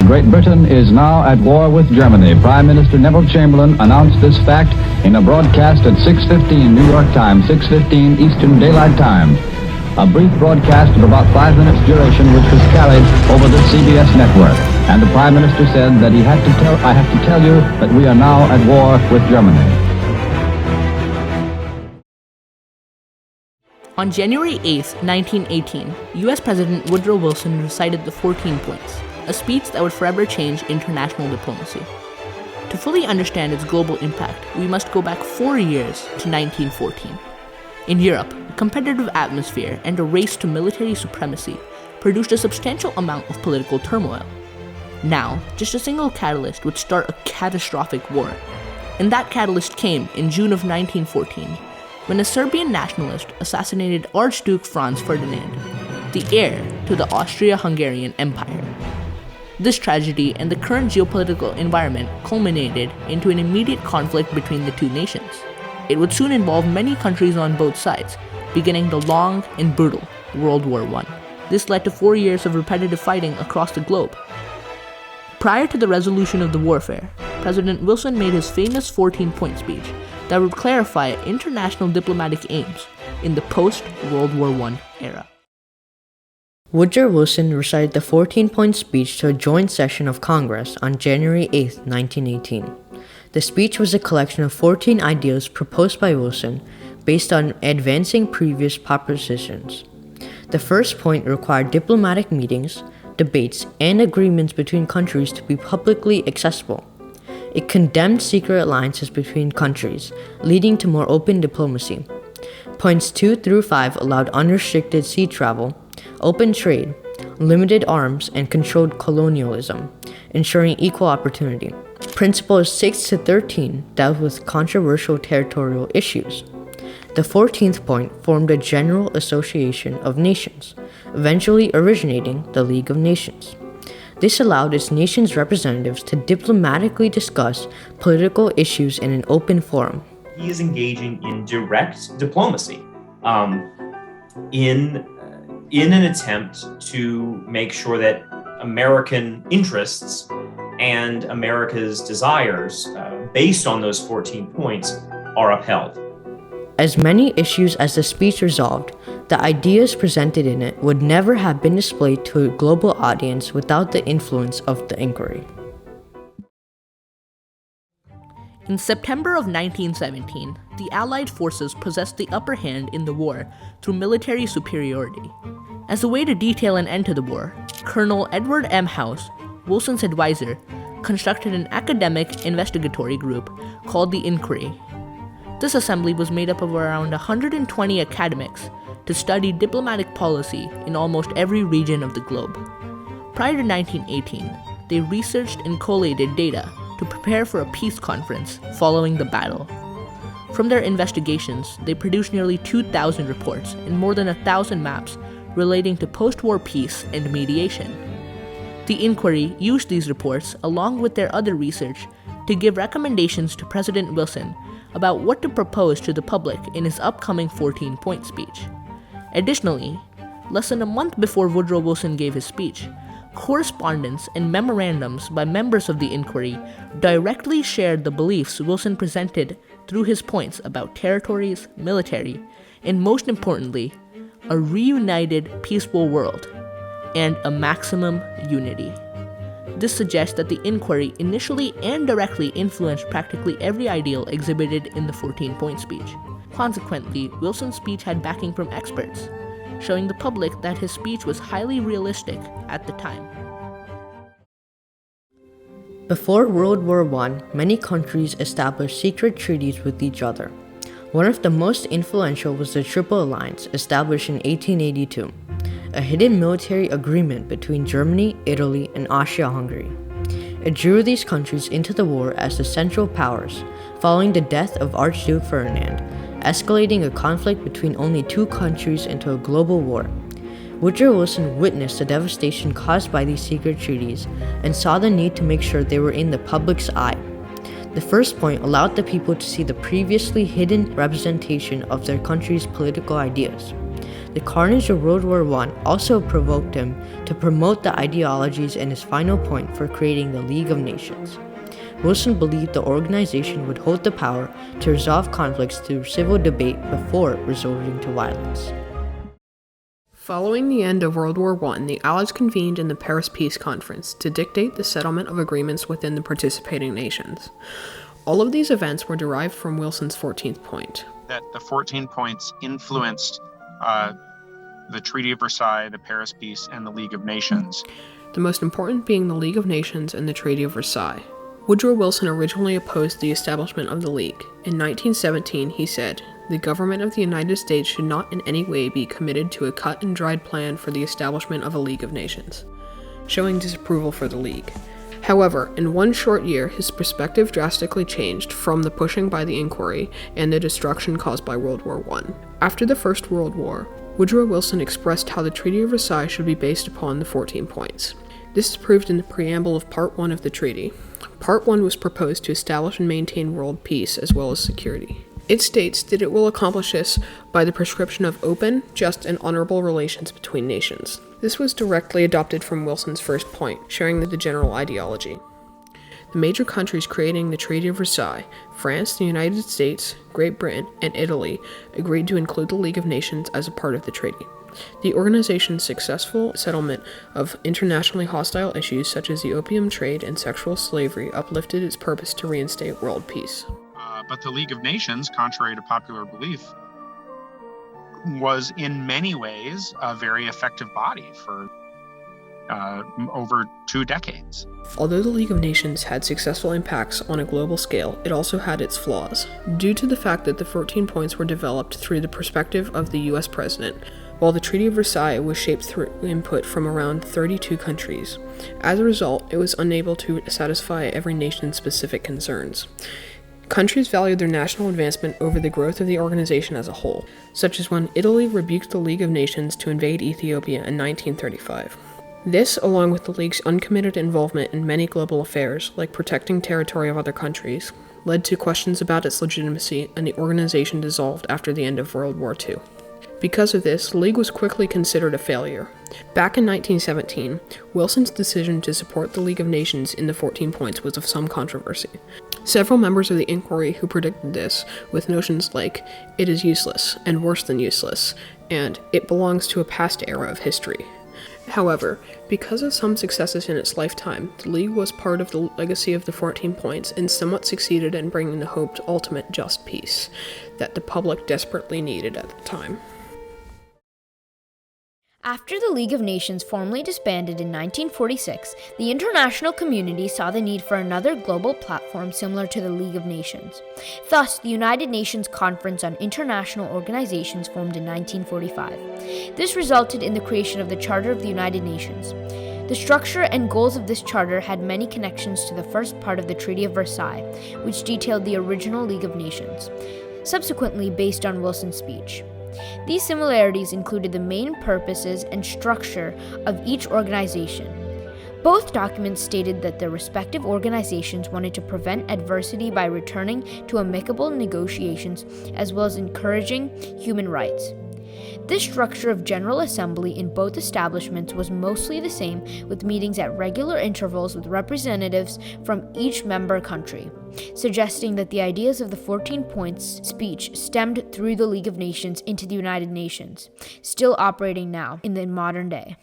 Great Britain is now at war with Germany. Prime Minister Neville Chamberlain announced this fact in a broadcast at 6:15 New York time, 6:15 Eastern Daylight Time. A brief broadcast of about 5 minutes duration, which was carried over the CBS network. And the Prime Minister said that I have to tell you that we are now at war with Germany. On January 8, 1918, U.S. President Woodrow Wilson recited the 14 Points, a speech that would forever change international diplomacy. To fully understand its global impact, we must go back 4 years to 1914. In Europe, a competitive atmosphere and a race to military supremacy produced a substantial amount of political turmoil. Now, just a single catalyst would start a catastrophic war. And that catalyst came in June of 1914, when a Serbian nationalist assassinated Archduke Franz Ferdinand, the heir to the Austria-Hungarian Empire. This tragedy and the current geopolitical environment culminated into an immediate conflict between the two nations. It would soon involve many countries on both sides, beginning the long and brutal World War I. This led to 4 years of repetitive fighting across the globe. Prior to the resolution of the warfare, President Wilson made his famous 14-point speech that would clarify international diplomatic aims in the post-World War I era. Woodrow Wilson recited the 14-point speech to a joint session of Congress on January 8, 1918. The speech was a collection of 14 ideas proposed by Wilson based on advancing previous propositions. The first point required diplomatic meetings, debates, and agreements between countries to be publicly accessible. It condemned secret alliances between countries, leading to more open diplomacy. Points 2 through 5 allowed unrestricted sea travel, open trade, limited arms, and controlled colonialism, ensuring equal opportunity. Principles 6 to 13 dealt with controversial territorial issues. The 14th point formed a general association of nations, eventually originating the League of Nations. This allowed its nation's representatives to diplomatically discuss political issues in an open forum. He is engaging in direct diplomacy in an attempt to make sure that American interests and America's desires, based on those 14 points, are upheld. As many issues as the speech resolved, the ideas presented in it would never have been displayed to a global audience without the influence of the inquiry. In September of 1917, the Allied forces possessed the upper hand in the war through military superiority. As a way to detail an end to the war, Colonel Edward M. House, Wilson's advisor, constructed an academic investigatory group called the Inquiry. This assembly was made up of around 120 academics to study diplomatic policy in almost every region of the globe. Prior to 1918, they researched and collated data to prepare for a peace conference following the battle. From their investigations, they produced nearly 2,000 reports and more than 1,000 maps relating to post-war peace and mediation. The inquiry used these reports, along with their other research, to give recommendations to President Wilson about what to propose to the public in his upcoming 14-point speech. Additionally, less than a month before Woodrow Wilson gave his speech, correspondence and memorandums by members of the inquiry directly shared the beliefs Wilson presented through his points about territories, military, and most importantly, a reunited, peaceful world, and a maximum unity. This suggests that the inquiry initially and directly influenced practically every ideal exhibited in the 14-point speech. Consequently, Wilson's speech had backing from experts, showing the public that his speech was highly realistic at the time. Before World War I, many countries established secret treaties with each other. One of the most influential was the Triple Alliance, established in 1882, a hidden military agreement between Germany, Italy, and Austria-Hungary. It drew these countries into the war as the Central Powers, following the death of Archduke Ferdinand, escalating a conflict between only two countries into a global war. Woodrow Wilson witnessed the devastation caused by these secret treaties and saw the need to make sure they were in the public's eye. The first point allowed the people to see the previously hidden representation of their country's political ideas. The carnage of World War I also provoked him to promote the ideologies in his final point for creating the League of Nations. Wilson believed the organization would hold the power to resolve conflicts through civil debate before resorting to violence. Following the end of World War I, the Allies convened in the Paris Peace Conference to dictate the settlement of agreements within the participating nations. All of these events were derived from Wilson's 14th point. That the 14 points influenced the Treaty of Versailles, the Paris Peace, and the League of Nations. The most important being the League of Nations and the Treaty of Versailles. Woodrow Wilson originally opposed the establishment of the League. In 1917, he said, "The government of the United States should not in any way be committed to a cut and dried plan for the establishment of a League of Nations," showing disapproval for the League. However, in one short year, his perspective drastically changed from the pushing by the inquiry and the destruction caused by World War I. After the First World War, Woodrow Wilson expressed how the Treaty of Versailles should be based upon the 14 points. This is proved in the preamble of Part 1 of the treaty. Part 1 was proposed to establish and maintain world peace as well as security. It states that it will accomplish this by the prescription of open, just, and honorable relations between nations. This was directly adopted from Wilson's first point, sharing the general ideology. The major countries creating the Treaty of Versailles, France, the United States, Great Britain, and Italy, agreed to include the League of Nations as a part of the treaty. The organization's successful settlement of internationally hostile issues such as the opium trade and sexual slavery uplifted its purpose to reinstate world peace. But the League of Nations, contrary to popular belief, was in many ways a very effective body for over 2 decades. Although the League of Nations had successful impacts on a global scale, it also had its flaws. Due to the fact that the 14 points were developed through the perspective of the US president, while the Treaty of Versailles was shaped through input from around 32 countries. As a result, it was unable to satisfy every nation's specific concerns. Countries valued their national advancement over the growth of the organization as a whole, such as when Italy rebuked the League of Nations to invade Ethiopia in 1935. This, along with the League's uncommitted involvement in many global affairs, like protecting territory of other countries, led to questions about its legitimacy, and the organization dissolved after the end of World War II. Because of this, the League was quickly considered a failure. Back in 1917, Wilson's decision to support the League of Nations in the 14 points was of some controversy. Several members of the inquiry who predicted this, with notions like, "it is useless," and "worse than useless," and "it belongs to a past era of history." However, because of some successes in its lifetime, the League was part of the legacy of the 14 points and somewhat succeeded in bringing the hoped ultimate just peace that the public desperately needed at the time. After the League of Nations formally disbanded in 1946, the international community saw the need for another global platform similar to the League of Nations. Thus, the United Nations Conference on International Organizations formed in 1945. This resulted in the creation of the Charter of the United Nations. The structure and goals of this charter had many connections to the first part of the Treaty of Versailles, which detailed the original League of Nations, subsequently based on Wilson's speech. These similarities included the main purposes and structure of each organization. Both documents stated that their respective organizations wanted to prevent adversity by returning to amicable negotiations as well as encouraging human rights. This structure of General Assembly in both establishments was mostly the same, with meetings at regular intervals with representatives from each member country, suggesting that the ideas of the 14 Points speech stemmed through the League of Nations into the United Nations, still operating now in the modern day.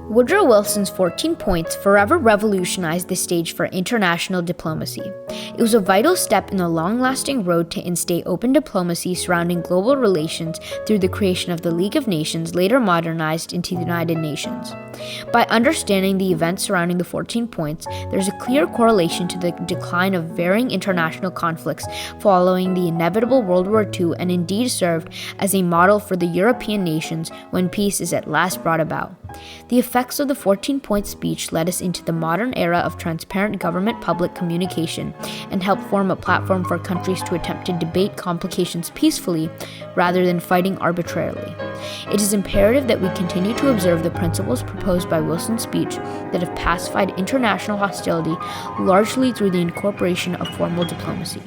Woodrow Wilson's 14 Points forever revolutionized the stage for international diplomacy. It was a vital step in the long-lasting road to instate open diplomacy surrounding global relations through the creation of the League of Nations, later modernized into the United Nations. By understanding the events surrounding the 14 Points, there's a clear correlation to the decline of varying international conflicts following the inevitable World War II, and indeed served as a model for the European nations when peace is at last brought about. The effects of the 14-point speech led us into the modern era of transparent government-public communication and helped form a platform for countries to attempt to debate complications peacefully rather than fighting arbitrarily. It is imperative that we continue to observe the principles proposed by Wilson's speech that have pacified international hostility largely through the incorporation of formal diplomacy.